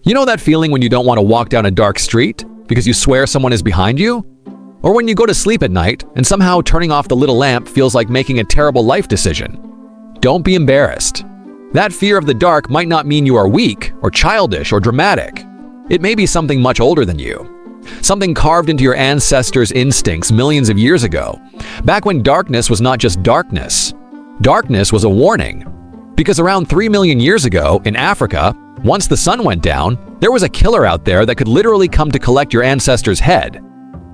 You know that feeling when you don't want to walk down a dark street because you swear someone is behind you? Or when you go to sleep at night and somehow turning off the little lamp feels like making a terrible life decision? Don't be embarrassed. That fear of the dark might not mean you are weak or childish or dramatic. It may be something much older than you. Something carved into your ancestors' instincts millions of years ago, back when darkness was not just darkness. Darkness was a warning. Because around 3 million years ago, in Africa, once the sun went down, there was a killer out there that could literally come to collect your ancestor's head.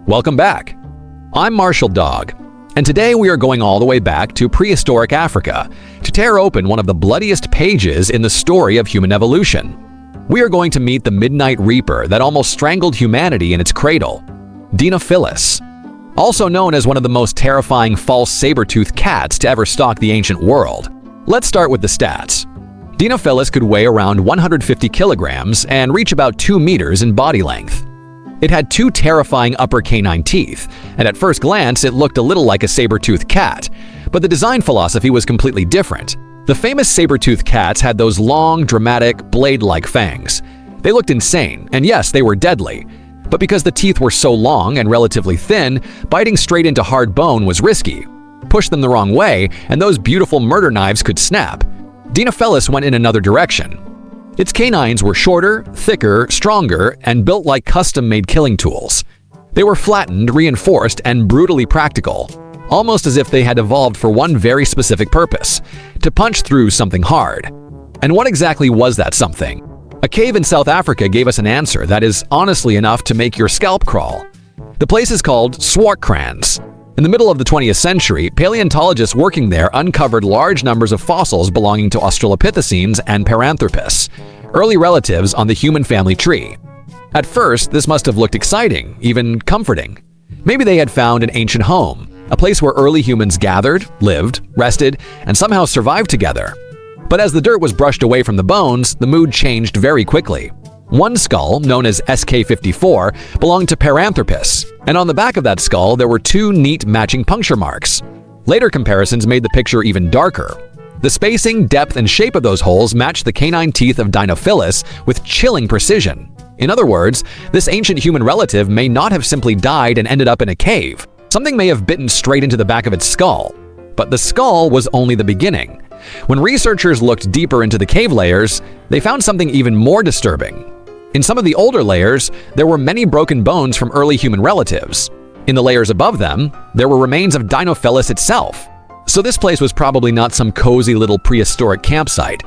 Welcome back. I'm Marshall Dog, and today we are going all the way back to prehistoric Africa to tear open one of the bloodiest pages in the story of human evolution. We are going to meet the Midnight Reaper that almost strangled humanity in its cradle, Dinophilus, also known as one of the most terrifying false saber-toothed cats to ever stalk the ancient world. Let's start with the stats. Dinophilus could weigh around 150 kilograms and reach about 2 meters in body length. It had 2 terrifying upper canine teeth, and at first glance it looked a little like a saber-toothed cat, but the design philosophy was completely different. The famous saber-toothed cats had those long, dramatic, blade-like fangs. They looked insane, and yes, they were deadly. But because the teeth were so long and relatively thin, biting straight into hard bone was risky. Push them the wrong way, and those beautiful murder knives could snap. Dinophilus went in another direction. Its canines were shorter, thicker, stronger, and built like custom-made killing tools. They were flattened, reinforced, and brutally practical, almost as if they had evolved for one very specific purpose: to punch through something hard. And what exactly was that something? A cave in South Africa gave us an answer that is honestly enough to make your scalp crawl. The place is called Swartkrans. In the middle of the 20th century, paleontologists working there uncovered large numbers of fossils belonging to Australopithecines and Paranthropus, early relatives on the human family tree. At first, this must have looked exciting, even comforting. Maybe they had found an ancient home, a place where early humans gathered, lived, rested, and somehow survived together. But as the dirt was brushed away from the bones, the mood changed very quickly. One skull, known as SK54, belonged to Paranthropus, and on the back of that skull there were 2 neat matching puncture marks. Later comparisons made the picture even darker. The spacing, depth, and shape of those holes matched the canine teeth of Dinophilus with chilling precision. In other words, this ancient human relative may not have simply died and ended up in a cave. Something may have bitten straight into the back of its skull. But the skull was only the beginning. When researchers looked deeper into the cave layers, they found something even more disturbing. In some of the older layers, there were many broken bones from early human relatives. In the layers above them, there were remains of Dinophilus itself. So this place was probably not some cozy little prehistoric campsite.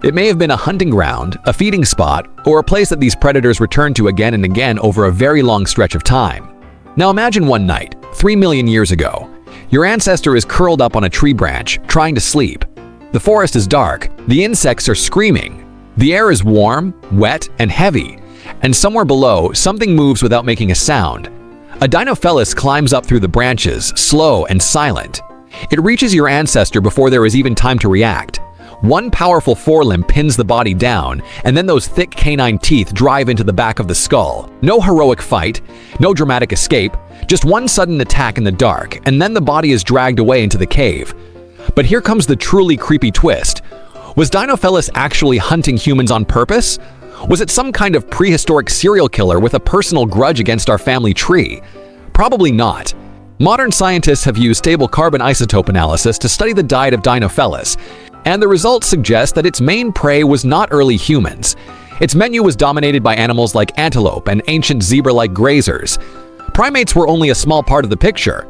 It may have been a hunting ground, a feeding spot, or a place that these predators returned to again and again over a very long stretch of time. Now imagine one night, 3 million years ago. Your ancestor is curled up on a tree branch, trying to sleep. The forest is dark, the insects are screaming. The air is warm, wet, and heavy, and somewhere below, something moves without making a sound. A Dinophilus climbs up through the branches, slow and silent. It reaches your ancestor before there is even time to react. One powerful forelimb pins the body down, and then those thick canine teeth drive into the back of the skull. No heroic fight, no dramatic escape, just one sudden attack in the dark, and then the body is dragged away into the cave. But here comes the truly creepy twist. Was Dinophilus actually hunting humans on purpose? Was it some kind of prehistoric serial killer with a personal grudge against our family tree? Probably not. Modern scientists have used stable carbon isotope analysis to study the diet of Dinophilus, and the results suggest that its main prey was not early humans. Its menu was dominated by animals like antelope and ancient zebra-like grazers. Primates were only a small part of the picture,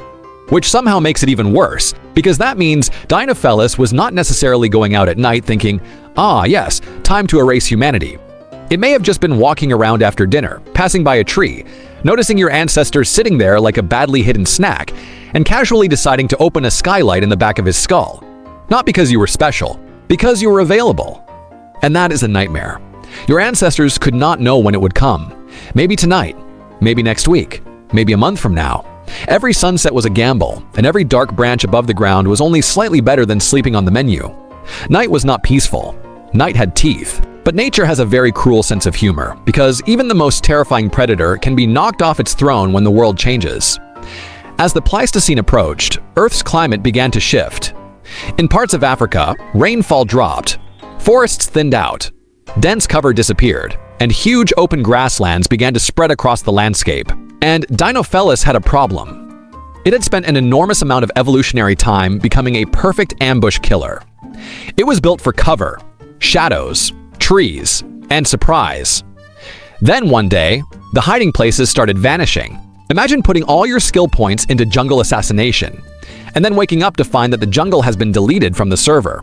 which somehow makes it even worse, because that means Dinophilus was not necessarily going out at night thinking, "Ah, yes, time to erase humanity." It may have just been walking around after dinner, passing by a tree, noticing your ancestor sitting there like a badly hidden snack, and casually deciding to open a skylight in the back of his skull. Not because you were special, because you were available. And that is a nightmare. Your ancestors could not know when it would come. Maybe tonight, maybe next week, maybe a month from now. Every sunset was a gamble, and every dark branch above the ground was only slightly better than sleeping on the menu. Night was not peaceful. Night had teeth. But nature has a very cruel sense of humor, because even the most terrifying predator can be knocked off its throne when the world changes. As the Pleistocene approached, Earth's climate began to shift. In parts of Africa, rainfall dropped, forests thinned out, dense cover disappeared, and huge open grasslands began to spread across the landscape. And Dinofelis had a problem. It had spent an enormous amount of evolutionary time becoming a perfect ambush killer. It was built for cover, shadows, trees, and surprise. Then one day, the hiding places started vanishing. Imagine putting all your skill points into jungle assassination, and then waking up to find that the jungle has been deleted from the server.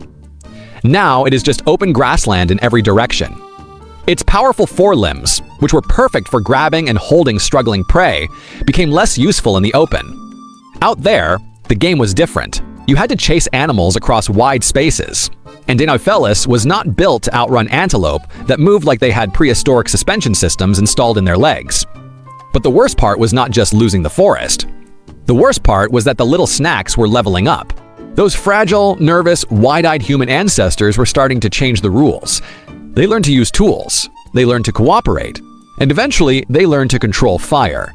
Now it is just open grassland in every direction. Its powerful forelimbs, which were perfect for grabbing and holding struggling prey, became less useful in the open. Out there, the game was different. You had to chase animals across wide spaces, and Dinofelis was not built to outrun antelope that moved like they had prehistoric suspension systems installed in their legs. But the worst part was not just losing the forest. The worst part was that the little snacks were leveling up. Those fragile, nervous, wide-eyed human ancestors were starting to change the rules. They learned to use tools, they learned to cooperate, and eventually they learned to control fire.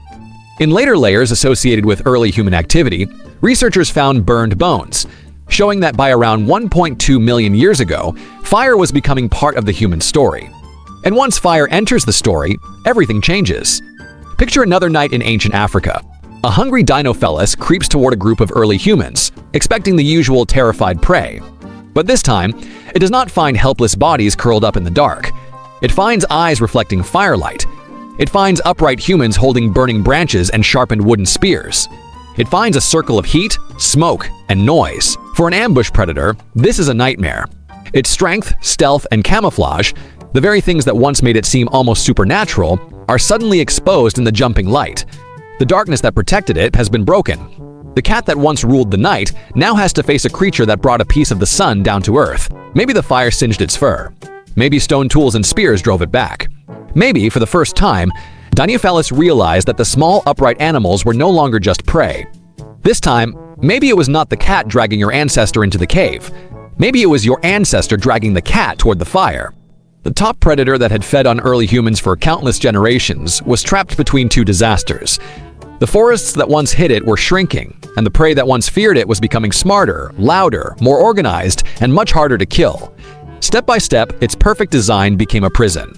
In later layers associated with early human activity, researchers found burned bones, showing that by around 1.2 million years ago, fire was becoming part of the human story. And once fire enters the story, everything changes. Picture another night in ancient Africa. A hungry Dinofelis creeps toward a group of early humans, expecting the usual terrified prey. But this time, it does not find helpless bodies curled up in the dark. It finds eyes reflecting firelight. It finds upright humans holding burning branches and sharpened wooden spears. It finds a circle of heat, smoke, and noise. For an ambush predator, this is a nightmare. Its strength, stealth, and camouflage, the very things that once made it seem almost supernatural, are suddenly exposed in the jumping light. The darkness that protected it has been broken. The cat that once ruled the night now has to face a creature that brought a piece of the sun down to earth. Maybe the fire singed its fur. Maybe stone tools and spears drove it back. Maybe, for the first time, Dinofelis realized that the small, upright animals were no longer just prey. This time, maybe it was not the cat dragging your ancestor into the cave. Maybe it was your ancestor dragging the cat toward the fire. The top predator that had fed on early humans for countless generations was trapped between two disasters. The forests that once hid it were shrinking, and the prey that once feared it was becoming smarter, louder, more organized, and much harder to kill. Step by step, its perfect design became a prison.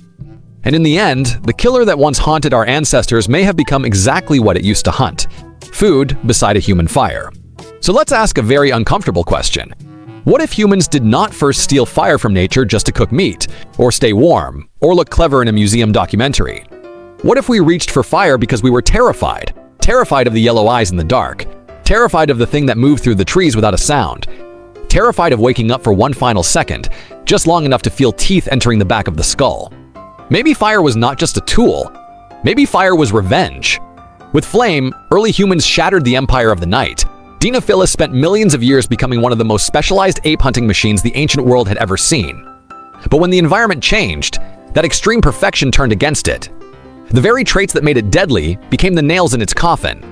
And in the end, the killer that once haunted our ancestors may have become exactly what it used to hunt: food beside a human fire. So let's ask a very uncomfortable question. What if humans did not first steal fire from nature just to cook meat, or stay warm, or look clever in a museum documentary? What if we reached for fire because we were terrified? Terrified of the yellow eyes in the dark, terrified of the thing that moved through the trees without a sound, terrified of waking up for one final second, just long enough to feel teeth entering the back of the skull. Maybe fire was not just a tool. Maybe fire was revenge. With flame, early humans shattered the empire of the night. Dinofelis spent millions of years becoming one of the most specialized ape hunting machines the ancient world had ever seen. But when the environment changed, that extreme perfection turned against it. The very traits that made it deadly became the nails in its coffin.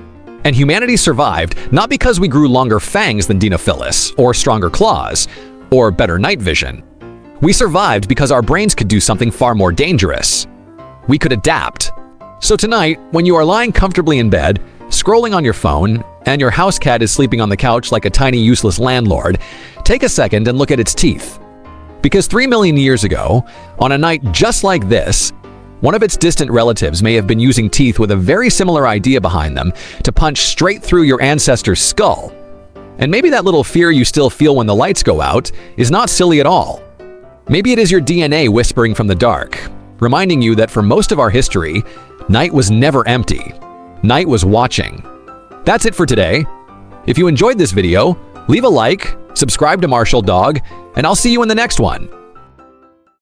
And humanity survived not because we grew longer fangs than Dinofelis, or stronger claws, or better night vision. We survived because our brains could do something far more dangerous. We could adapt. So tonight, when you are lying comfortably in bed, scrolling on your phone, and your house cat is sleeping on the couch like a tiny useless landlord, take a second and look at its teeth. Because 3 million years ago, on a night just like this, one of its distant relatives may have been using teeth with a very similar idea behind them to punch straight through your ancestor's skull. And maybe that little fear you still feel when the lights go out is not silly at all. Maybe it is your DNA whispering from the dark, reminding you that for most of our history, night was never empty. Night was watching. That's it for today. If you enjoyed this video, leave a like, subscribe to Marshall Dog, and I'll see you in the next one.